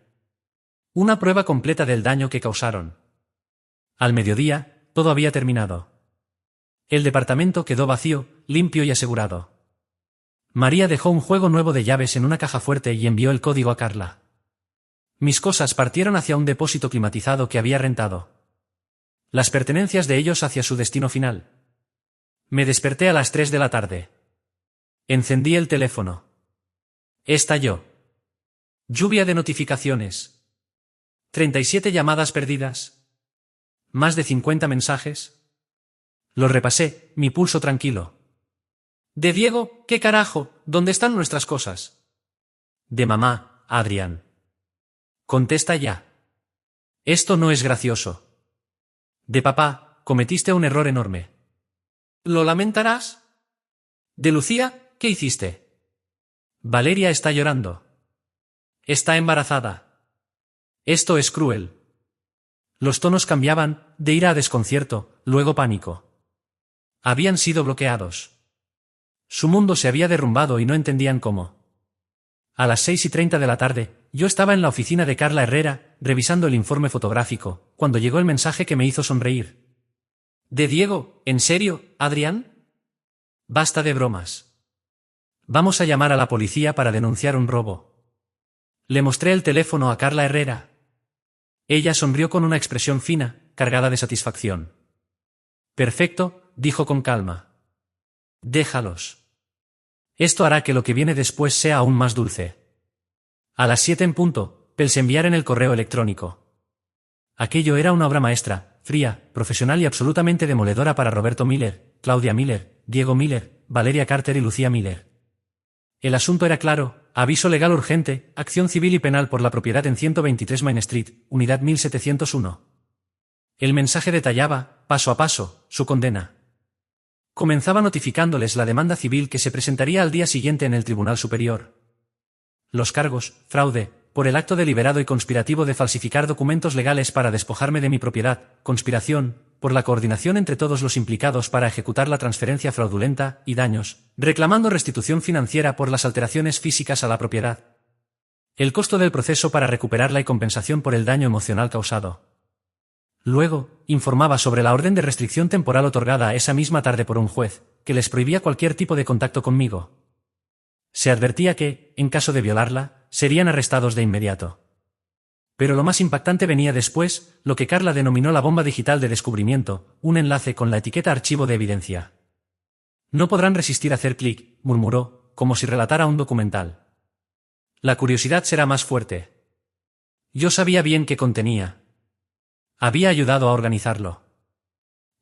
Una prueba completa del daño que causaron. Al mediodía, todo había terminado. El departamento quedó vacío, limpio y asegurado. María dejó un juego nuevo de llaves en una caja fuerte y envió el código a Carla. Mis cosas partieron hacia un depósito climatizado que había rentado. Las pertenencias de ellos hacia su destino final. Me desperté a las 3 de la tarde. Encendí el teléfono. Estalló. Lluvia de notificaciones. 37 llamadas perdidas. Más de 50 mensajes. Los repasé, mi pulso tranquilo. De Diego: ¿qué carajo? ¿Dónde están nuestras cosas? De mamá: Adrián. Contesta ya. Esto no es gracioso. De papá: cometiste un error enorme. ¿Lo lamentarás? De Lucía: ¿qué hiciste? Valeria está llorando. Está embarazada. Esto es cruel. Los tonos cambiaban, de ira a desconcierto, luego pánico. Habían sido bloqueados. Su mundo se había derrumbado y no entendían cómo. A las 6:30 de la tarde, yo estaba en la oficina de Carla Herrera, revisando el informe fotográfico, cuando llegó el mensaje que me hizo sonreír. De Diego: ¿en serio, Adrián? Basta de bromas. Vamos a llamar a la policía para denunciar un robo. Le mostré el teléfono a Carla Herrera. Ella sonrió con una expresión fina, cargada de satisfacción. Perfecto, dijo con calma. Déjalos. Esto hará que lo que viene después sea aún más dulce. A las 7 en punto, pensé enviar en el correo electrónico. Aquello era una obra maestra, fría, profesional y absolutamente demoledora para Roberto Miller, Claudia Miller, Diego Miller, Valeria Carter y Lucía Miller. El asunto era claro: aviso legal urgente, acción civil y penal por la propiedad en 123 Main Street, unidad 1701. El mensaje detallaba, paso a paso, su condena. Comenzaba notificándoles la demanda civil que se presentaría al día siguiente en el Tribunal Superior. Los cargos: fraude, por el acto deliberado y conspirativo de falsificar documentos legales para despojarme de mi propiedad; conspiración, por la coordinación entre todos los implicados para ejecutar la transferencia fraudulenta; y daños, reclamando restitución financiera por las alteraciones físicas a la propiedad. El costo del proceso para recuperarla y compensación por el daño emocional causado. Luego, informaba sobre la orden de restricción temporal otorgada esa misma tarde por un juez, que les prohibía cualquier tipo de contacto conmigo. Se advertía que, en caso de violarla, serían arrestados de inmediato. Pero lo más impactante venía después, lo que Carla denominó la bomba digital de descubrimiento, un enlace con la etiqueta archivo de evidencia. No podrán resistir a hacer clic, murmuró, como si relatara un documental. La curiosidad será más fuerte. Yo sabía bien qué contenía. Había ayudado a organizarlo.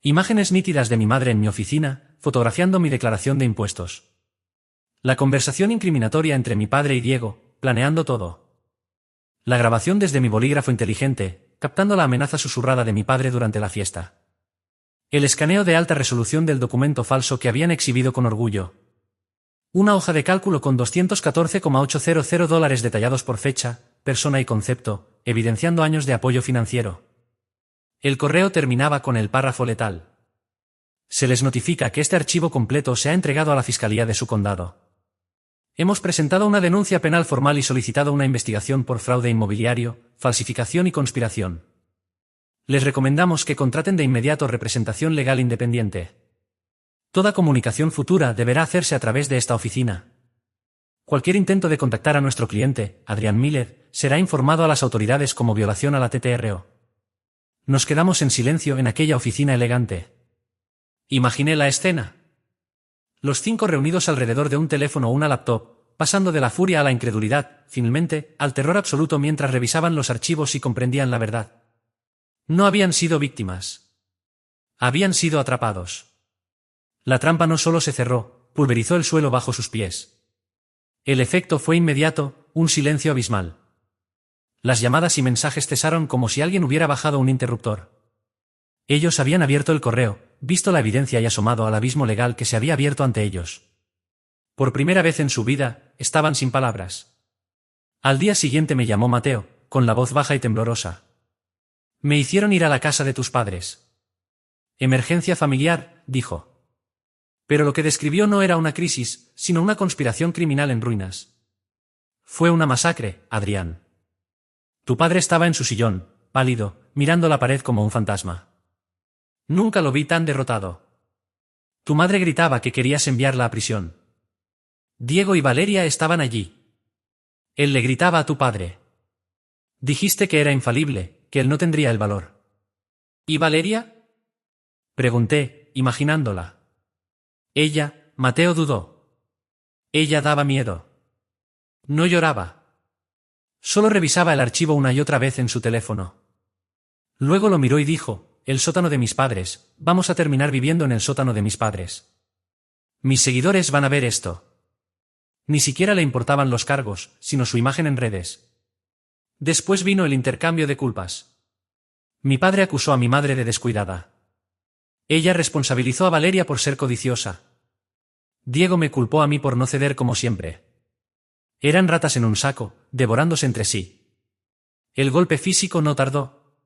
Imágenes nítidas de mi madre en mi oficina, fotografiando mi declaración de impuestos. La conversación incriminatoria entre mi padre y Diego, planeando todo. La grabación desde mi bolígrafo inteligente, captando la amenaza susurrada de mi padre durante la fiesta. El escaneo de alta resolución del documento falso que habían exhibido con orgullo. Una hoja de cálculo con $214,800 detallados por fecha, persona y concepto, evidenciando años de apoyo financiero. El correo terminaba con el párrafo letal. Se les notifica que este archivo completo se ha entregado a la Fiscalía de su condado. Hemos presentado una denuncia penal formal y solicitado una investigación por fraude inmobiliario, falsificación y conspiración. Les recomendamos que contraten de inmediato representación legal independiente. Toda comunicación futura deberá hacerse a través de esta oficina. Cualquier intento de contactar a nuestro cliente, Adrian Miller, será informado a las autoridades como violación a la TTRO. Nos quedamos en silencio en aquella oficina elegante. Imaginé la escena. Los 5 reunidos alrededor de un teléfono o una laptop, pasando de la furia a la incredulidad, finalmente, al terror absoluto mientras revisaban los archivos y comprendían la verdad. No habían sido víctimas. Habían sido atrapados. La trampa no solo se cerró, pulverizó el suelo bajo sus pies. El efecto fue inmediato, un silencio abismal. Las llamadas y mensajes cesaron como si alguien hubiera bajado un interruptor. Ellos habían abierto el correo, visto la evidencia y asomado al abismo legal que se había abierto ante ellos. Por primera vez en su vida, estaban sin palabras. Al día siguiente me llamó Mateo, con la voz baja y temblorosa. Me hicieron ir a la casa de tus padres. Emergencia familiar, dijo. Pero lo que describió no era una crisis, sino una conspiración criminal en ruinas. Fue una masacre, Adrián. Tu padre estaba en su sillón, pálido, mirando la pared como un fantasma. Nunca lo vi tan derrotado. Tu madre gritaba que querías enviarla a prisión. Diego y Valeria estaban allí. Él le gritaba a tu padre. Dijiste que era infalible, que él no tendría el valor. ¿Y Valeria? Pregunté, imaginándola. Ella, Mateo dudó. Ella daba miedo. No lloraba. Solo revisaba el archivo una y otra vez en su teléfono. Luego lo miró y dijo, el sótano de mis padres, vamos a terminar viviendo en el sótano de mis padres. Mis seguidores van a ver esto. Ni siquiera le importaban los cargos, sino su imagen en redes. Después vino el intercambio de culpas. Mi padre acusó a mi madre de descuidada. Ella responsabilizó a Valeria por ser codiciosa. Diego me culpó a mí por no ceder como siempre. Eran ratas en un saco, devorándose entre sí. El golpe físico no tardó.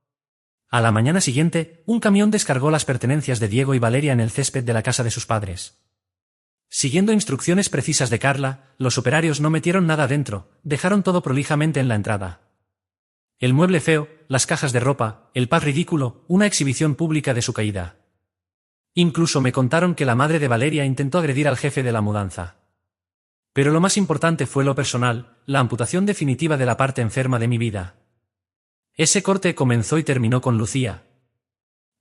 A la mañana siguiente, un camión descargó las pertenencias de Diego y Valeria en el césped de la casa de sus padres. Siguiendo instrucciones precisas de Carla, los operarios no metieron nada dentro, dejaron todo prolijamente en la entrada. El mueble feo, las cajas de ropa, el paz ridículo, una exhibición pública de su caída. Incluso me contaron que la madre de Valeria intentó agredir al jefe de la mudanza. Pero lo más importante fue lo personal, la amputación definitiva de la parte enferma de mi vida. Ese corte comenzó y terminó con Lucía.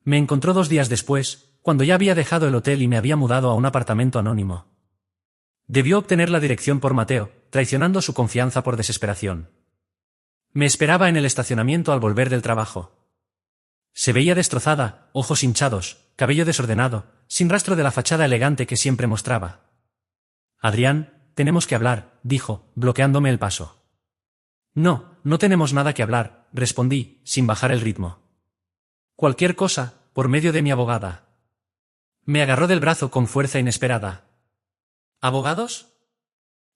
Me encontró 2 días después, cuando ya había dejado el hotel y me había mudado a un apartamento anónimo. Debió obtener la dirección por Mateo, traicionando su confianza por desesperación. Me esperaba en el estacionamiento al volver del trabajo. Se veía destrozada, ojos hinchados, cabello desordenado, sin rastro de la fachada elegante que siempre mostraba. Adrián, tenemos que hablar, dijo, bloqueándome el paso. No, no tenemos nada que hablar, respondí, sin bajar el ritmo. Cualquier cosa, por medio de mi abogada. Me agarró del brazo con fuerza inesperada. ¿Abogados?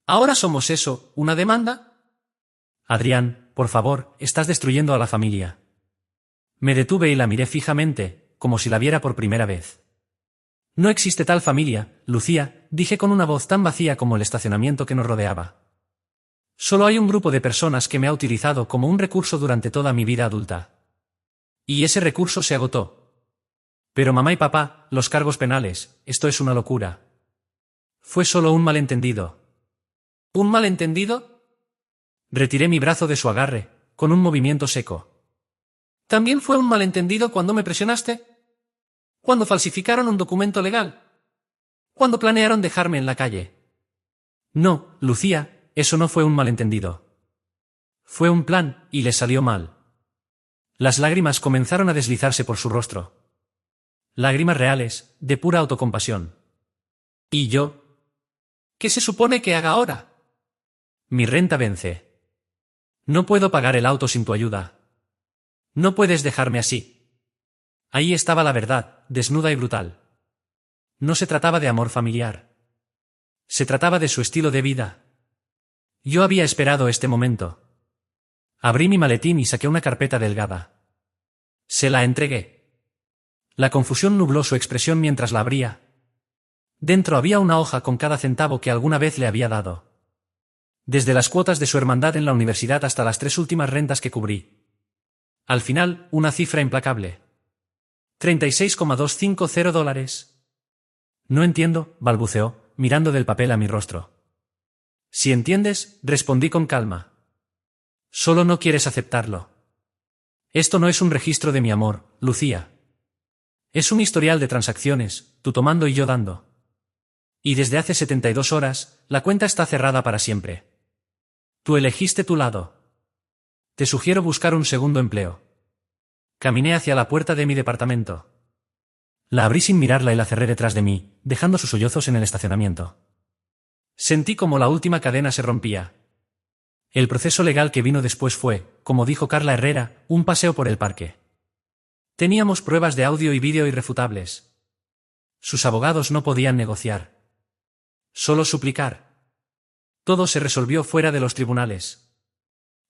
¿Ahora somos eso, una demanda? Adrián, por favor, estás destruyendo a la familia. Me detuve y la miré fijamente, como si la viera por primera vez. No existe tal familia, Lucía, dije con una voz tan vacía como el estacionamiento que nos rodeaba. Solo hay un grupo de personas que me ha utilizado como un recurso durante toda mi vida adulta. Y ese recurso se agotó. Pero mamá y papá, los cargos penales, esto es una locura. Fue solo un malentendido. ¿Un malentendido? Retiré mi brazo de su agarre, con un movimiento seco. ¿También fue un malentendido cuando me presionaste? ¿Cuando falsificaron un documento legal? ¿Cuando planearon dejarme en la calle? No, Lucía, eso no fue un malentendido. Fue un plan, y le salió mal. Las lágrimas comenzaron a deslizarse por su rostro. Lágrimas reales, de pura autocompasión. ¿Y yo? ¿Qué se supone que haga ahora? Mi renta vence. No puedo pagar el auto sin tu ayuda. No puedes dejarme así. Ahí estaba la verdad, desnuda y brutal. No se trataba de amor familiar. Se trataba de su estilo de vida. Yo había esperado este momento. Abrí mi maletín y saqué una carpeta delgada. Se la entregué. La confusión nubló su expresión mientras la abría. Dentro había una hoja con cada centavo que alguna vez le había dado. Desde las cuotas de su hermandad en la universidad hasta las 3 últimas rentas que cubrí. Al final, una cifra implacable. $36,250. No entiendo, balbuceó, mirando del papel a mi rostro. Si entiendes, respondí con calma. Solo no quieres aceptarlo. Esto no es un registro de mi amor, Lucía. Es un historial de transacciones, tú tomando y yo dando. Y desde hace 72 horas, la cuenta está cerrada para siempre. Tú elegiste tu lado. Te sugiero buscar un segundo empleo. Caminé hacia la puerta de mi departamento. La abrí sin mirarla y la cerré detrás de mí, dejando sus sollozos en el estacionamiento. Sentí como la última cadena se rompía. El proceso legal que vino después fue, como dijo Carla Herrera, un paseo por el parque. Teníamos pruebas de audio y vídeo irrefutables. Sus abogados no podían negociar. Solo suplicar. Todo se resolvió fuera de los tribunales.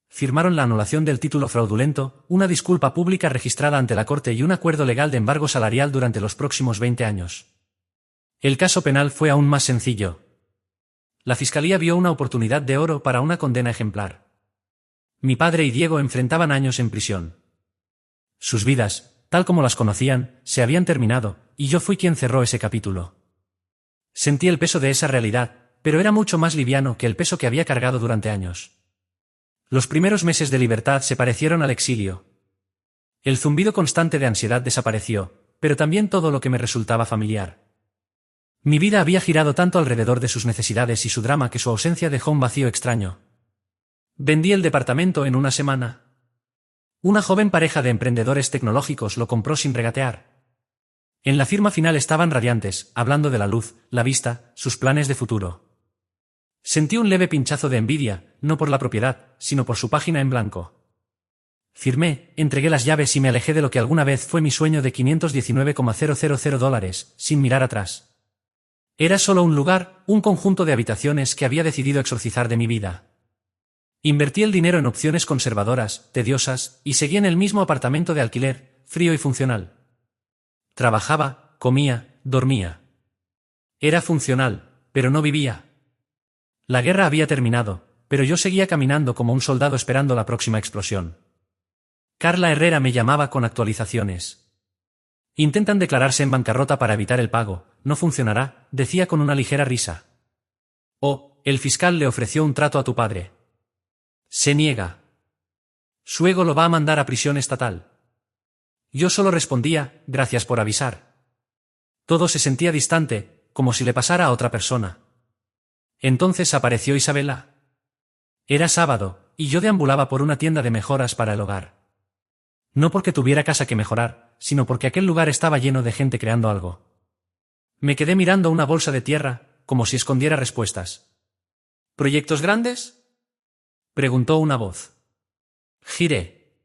Firmaron la anulación del título fraudulento, una disculpa pública registrada ante la Corte y un acuerdo legal de embargo salarial durante los próximos 20 años. El caso penal fue aún más sencillo. La Fiscalía vio una oportunidad de oro para una condena ejemplar. Mi padre y Diego enfrentaban años en prisión. Sus vidas, tal como las conocían, se habían terminado, y yo fui quien cerró ese capítulo. Sentí el peso de esa realidad, pero era mucho más liviano que el peso que había cargado durante años. Los primeros meses de libertad se parecieron al exilio. El zumbido constante de ansiedad desapareció, pero también todo lo que me resultaba familiar. Mi vida había girado tanto alrededor de sus necesidades y su drama que su ausencia dejó un vacío extraño. Vendí el departamento en una semana. Una joven pareja de emprendedores tecnológicos lo compró sin regatear. En la firma final estaban radiantes, hablando de la luz, la vista, sus planes de futuro. Sentí un leve pinchazo de envidia, no por la propiedad, sino por su página en blanco. Firmé, entregué las llaves y me alejé de lo que alguna vez fue mi sueño de $519,000, sin mirar atrás. Era solo un lugar, un conjunto de habitaciones que había decidido exorcizar de mi vida. Invertí el dinero en opciones conservadoras, tediosas, y seguí en el mismo apartamento de alquiler, frío y funcional. Trabajaba, comía, dormía. Era funcional, pero no vivía. La guerra había terminado, pero yo seguía caminando como un soldado esperando la próxima explosión. Carla Herrera me llamaba con actualizaciones. Intentan declararse en bancarrota para evitar el pago, no funcionará, decía con una ligera risa. Oh, el fiscal le ofreció un trato a tu padre. Se niega. Su ego lo va a mandar a prisión estatal. Yo solo respondía, gracias por avisar. Todo se sentía distante, como si le pasara a otra persona. Entonces apareció Isabela. Era sábado, y yo deambulaba por una tienda de mejoras para el hogar. No porque tuviera casa que mejorar, sino porque aquel lugar estaba lleno de gente creando algo. Me quedé mirando una bolsa de tierra, como si escondiera respuestas. ¿Proyectos grandes?, preguntó una voz. Giré.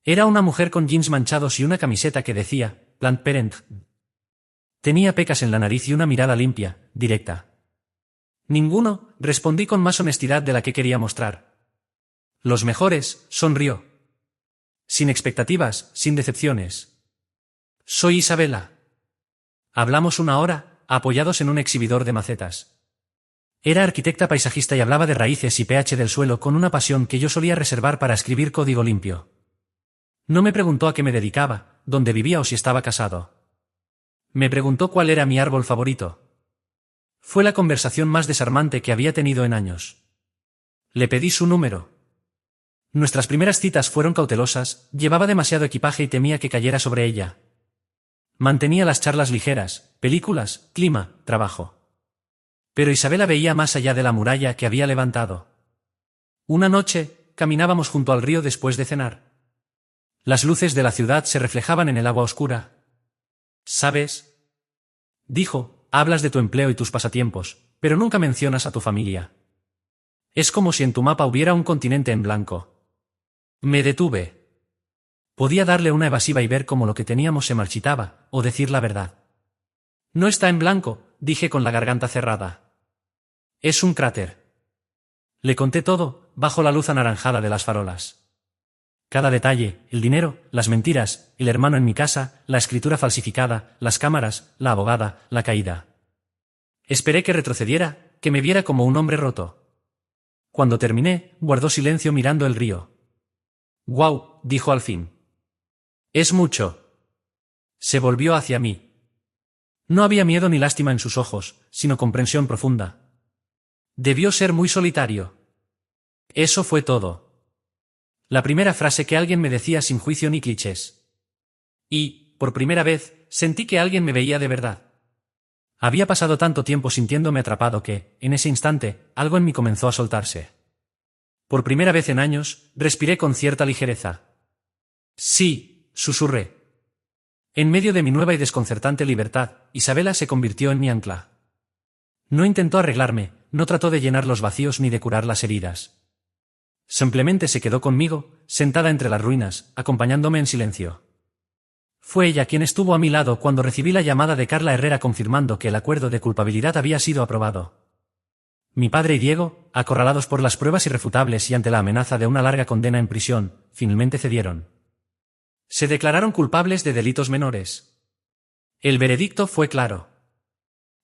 Era una mujer con jeans manchados y una camiseta que decía, Planned Parenthood. Tenía pecas en la nariz y una mirada limpia, directa. Ninguno, respondí con más honestidad de la que quería mostrar. Los mejores, sonrió. Sin expectativas, sin decepciones. Soy Isabela. Hablamos una hora, apoyados en un exhibidor de macetas. Era arquitecta paisajista y hablaba de raíces y pH del suelo con una pasión que yo solía reservar para escribir código limpio. No me preguntó a qué me dedicaba, dónde vivía o si estaba casado. Me preguntó cuál era mi árbol favorito. Fue la conversación más desarmante que había tenido en años. Le pedí su número. Nuestras primeras citas fueron cautelosas, llevaba demasiado equipaje y temía que cayera sobre ella. Mantenía las charlas ligeras, películas, clima, trabajo. Pero Isabela veía más allá de la muralla que había levantado. Una noche, caminábamos junto al río después de cenar. Las luces de la ciudad se reflejaban en el agua oscura. ¿Sabes?, dijo, hablas de tu empleo y tus pasatiempos, pero nunca mencionas a tu familia. Es como si en tu mapa hubiera un continente en blanco. Me detuve. Podía darle una evasiva y ver cómo lo que teníamos se marchitaba, o decir la verdad. No está en blanco, dije con la garganta cerrada. Es un cráter. Le conté todo, bajo la luz anaranjada de las farolas. Cada detalle, el dinero, las mentiras, el hermano en mi casa, la escritura falsificada, las cámaras, la abogada, la caída. Esperé que retrocediera, que me viera como un hombre roto. Cuando terminé, guardó silencio mirando el río. «Guau», dijo al fin. «Es mucho». Se volvió hacia mí. No había miedo ni lástima en sus ojos, sino comprensión profunda. Debió ser muy solitario. Eso fue todo. La primera frase que alguien me decía sin juicio ni clichés. Y, por primera vez, sentí que alguien me veía de verdad. Había pasado tanto tiempo sintiéndome atrapado que, en ese instante, algo en mí comenzó a soltarse. Por primera vez en años, respiré con cierta ligereza. Sí, susurré. En medio de mi nueva y desconcertante libertad, Isabela se convirtió en mi ancla. No intentó arreglarme, no trató de llenar los vacíos ni de curar las heridas. Simplemente se quedó conmigo, sentada entre las ruinas, acompañándome en silencio. Fue ella quien estuvo a mi lado cuando recibí la llamada de Carla Herrera confirmando que el acuerdo de culpabilidad había sido aprobado. Mi padre y Diego, acorralados por las pruebas irrefutables y ante la amenaza de una larga condena en prisión, finalmente cedieron. Se declararon culpables de delitos menores. El veredicto fue claro.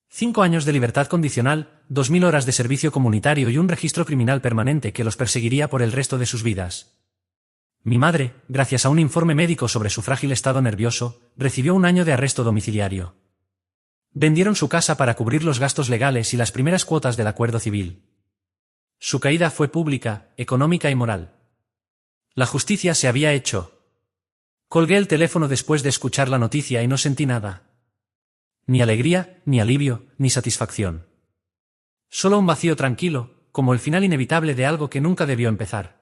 5 años de libertad condicional, 2000 horas de servicio comunitario y un registro criminal permanente que los perseguiría por el resto de sus vidas. Mi madre, gracias a un informe médico sobre su frágil estado nervioso, recibió 1 año de arresto domiciliario. Vendieron su casa para cubrir los gastos legales y las primeras cuotas del acuerdo civil. Su caída fue pública, económica y moral. La justicia se había hecho. Colgué el teléfono después de escuchar la noticia y no sentí nada. Ni alegría, ni alivio, ni satisfacción. Solo un vacío tranquilo, como el final inevitable de algo que nunca debió empezar.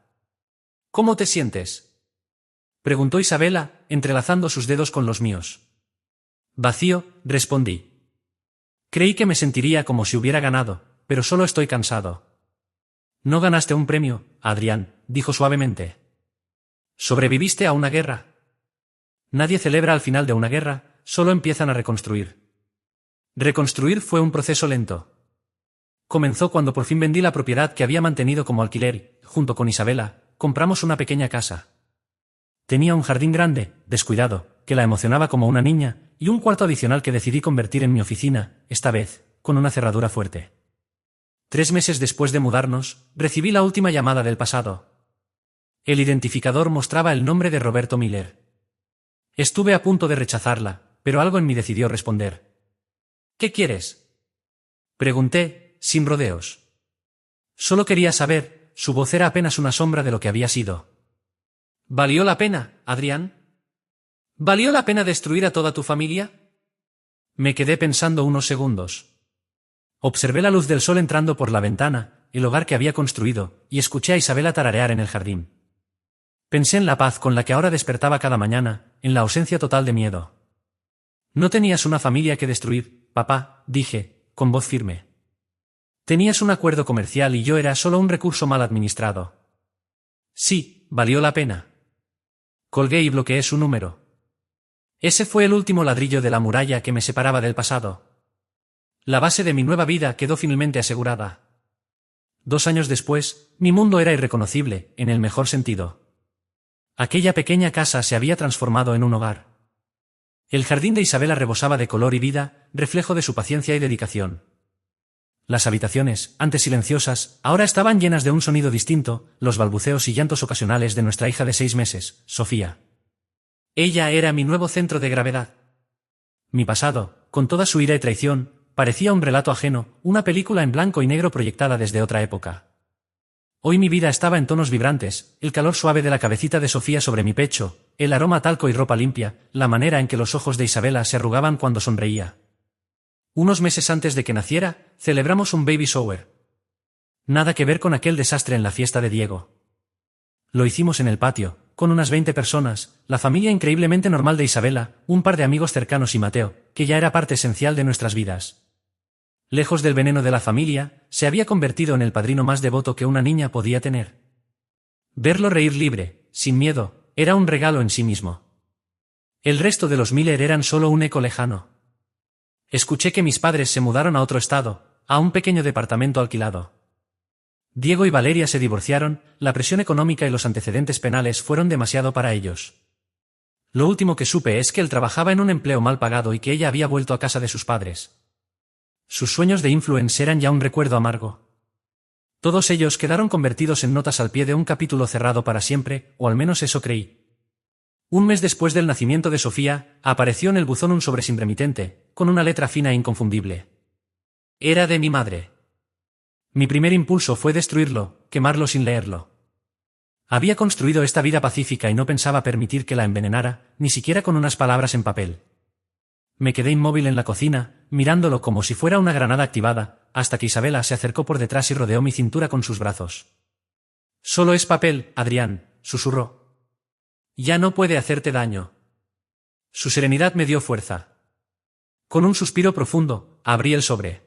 ¿Cómo te sientes?, preguntó Isabela, entrelazando sus dedos con los míos. Vacío, respondí. Creí que me sentiría como si hubiera ganado, pero solo estoy cansado. No ganaste un premio, Adrián, dijo suavemente. Sobreviviste a una guerra. Nadie celebra al final de una guerra, solo empiezan a reconstruir. Reconstruir fue un proceso lento. Comenzó cuando por fin vendí la propiedad que había mantenido como alquiler y, junto con Isabela, compramos una pequeña casa. Tenía un jardín grande, descuidado, que la emocionaba como una niña, y un cuarto adicional que decidí convertir en mi oficina, esta vez, con una cerradura fuerte. 3 meses después de mudarnos, recibí la última llamada del pasado. El identificador mostraba el nombre de Roberto Miller. Estuve a punto de rechazarla, pero algo en mí decidió responder. ¿Qué quieres?, pregunté, sin rodeos. Solo quería saber, su voz era apenas una sombra de lo que había sido. ¿Valió la pena, Adrián? ¿Valió la pena destruir a toda tu familia? Me quedé pensando unos segundos. Observé la luz del sol entrando por la ventana, el hogar que había construido, y escuché a Isabela tararear en el jardín. Pensé en la paz con la que ahora despertaba cada mañana, en la ausencia total de miedo. No tenías una familia que destruir, papá, dije, con voz firme. Tenías un acuerdo comercial y yo era solo un recurso mal administrado. Sí, valió la pena. Colgué y bloqueé su número. Ese fue el último ladrillo de la muralla que me separaba del pasado. La base de mi nueva vida quedó finalmente asegurada. 2 años después, mi mundo era irreconocible, en el mejor sentido. Aquella pequeña casa se había transformado en un hogar. El jardín de Isabela rebosaba de color y vida, reflejo de su paciencia y dedicación. Las habitaciones, antes silenciosas, ahora estaban llenas de un sonido distinto, los balbuceos y llantos ocasionales de nuestra hija de 6 meses, Sofía. Ella era mi nuevo centro de gravedad. Mi pasado, con toda su ira y traición, parecía un relato ajeno, una película en blanco y negro proyectada desde otra época. Hoy mi vida estaba en tonos vibrantes, el calor suave de la cabecita de Sofía sobre mi pecho, el aroma a talco y ropa limpia, la manera en que los ojos de Isabela se arrugaban cuando sonreía. Unos meses antes de que naciera, celebramos un baby shower. Nada que ver con aquel desastre en la fiesta de Diego. Lo hicimos en el patio, con unas 20 personas, la familia increíblemente normal de Isabela, un par de amigos cercanos y Mateo, que ya era parte esencial de nuestras vidas. Lejos del veneno de la familia, se había convertido en el padrino más devoto que una niña podía tener. Verlo reír libre, sin miedo, era un regalo en sí mismo. El resto de los Miller eran solo un eco lejano. Escuché que mis padres se mudaron a otro estado, a un pequeño departamento alquilado. Diego y Valeria se divorciaron, la presión económica y los antecedentes penales fueron demasiado para ellos. Lo último que supe es que él trabajaba en un empleo mal pagado y que ella había vuelto a casa de sus padres. Sus sueños de influencer eran ya un recuerdo amargo. Todos ellos quedaron convertidos en notas al pie de un capítulo cerrado para siempre, o al menos eso creí. Un mes después del nacimiento de Sofía, apareció en el buzón un sobre sin remitente, con una letra fina e inconfundible. Era de mi madre. Mi primer impulso fue destruirlo, quemarlo sin leerlo. Había construido esta vida pacífica y no pensaba permitir que la envenenara, ni siquiera con unas palabras en papel. Me quedé inmóvil en la cocina, mirándolo como si fuera una granada activada, hasta que Isabela se acercó por detrás y rodeó mi cintura con sus brazos. «Solo es papel, Adrián», susurró. «Ya no puede hacerte daño». Su serenidad me dio fuerza. Con un suspiro profundo, abrí el sobre.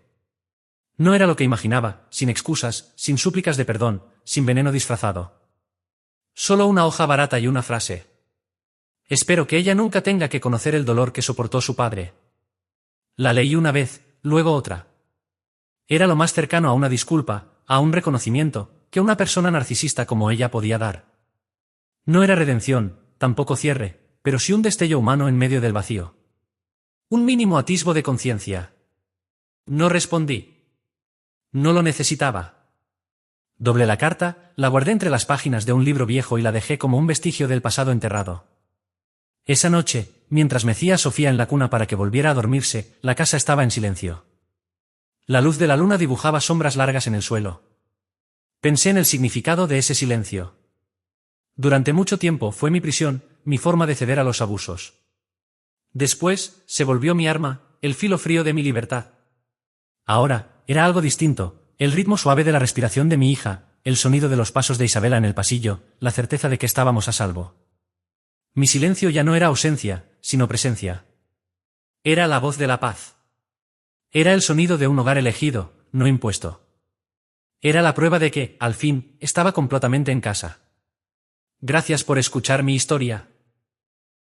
No era lo que imaginaba, sin excusas, sin súplicas de perdón, sin veneno disfrazado. Solo una hoja barata y una frase. «Espero que ella nunca tenga que conocer el dolor que soportó su padre». La leí una vez, luego otra. Era lo más cercano a una disculpa, a un reconocimiento, que una persona narcisista como ella podía dar. No era redención, tampoco cierre, pero sí un destello humano en medio del vacío. Un mínimo atisbo de conciencia. No respondí. No lo necesitaba. Doblé la carta, la guardé entre las páginas de un libro viejo y la dejé como un vestigio del pasado enterrado. Esa noche, mientras mecía a Sofía en la cuna para que volviera a dormirse, la casa estaba en silencio. La luz de la luna dibujaba sombras largas en el suelo. Pensé en el significado de ese silencio. Durante mucho tiempo fue mi prisión, mi forma de ceder a los abusos. Después, se volvió mi arma, el filo frío de mi libertad. Ahora, era algo distinto, el ritmo suave de la respiración de mi hija, el sonido de los pasos de Isabela en el pasillo, la certeza de que estábamos a salvo. Mi silencio ya no era ausencia, sino presencia. Era la voz de la paz. Era el sonido de un hogar elegido, no impuesto. Era la prueba de que, al fin, estaba completamente en casa. Gracias por escuchar mi historia.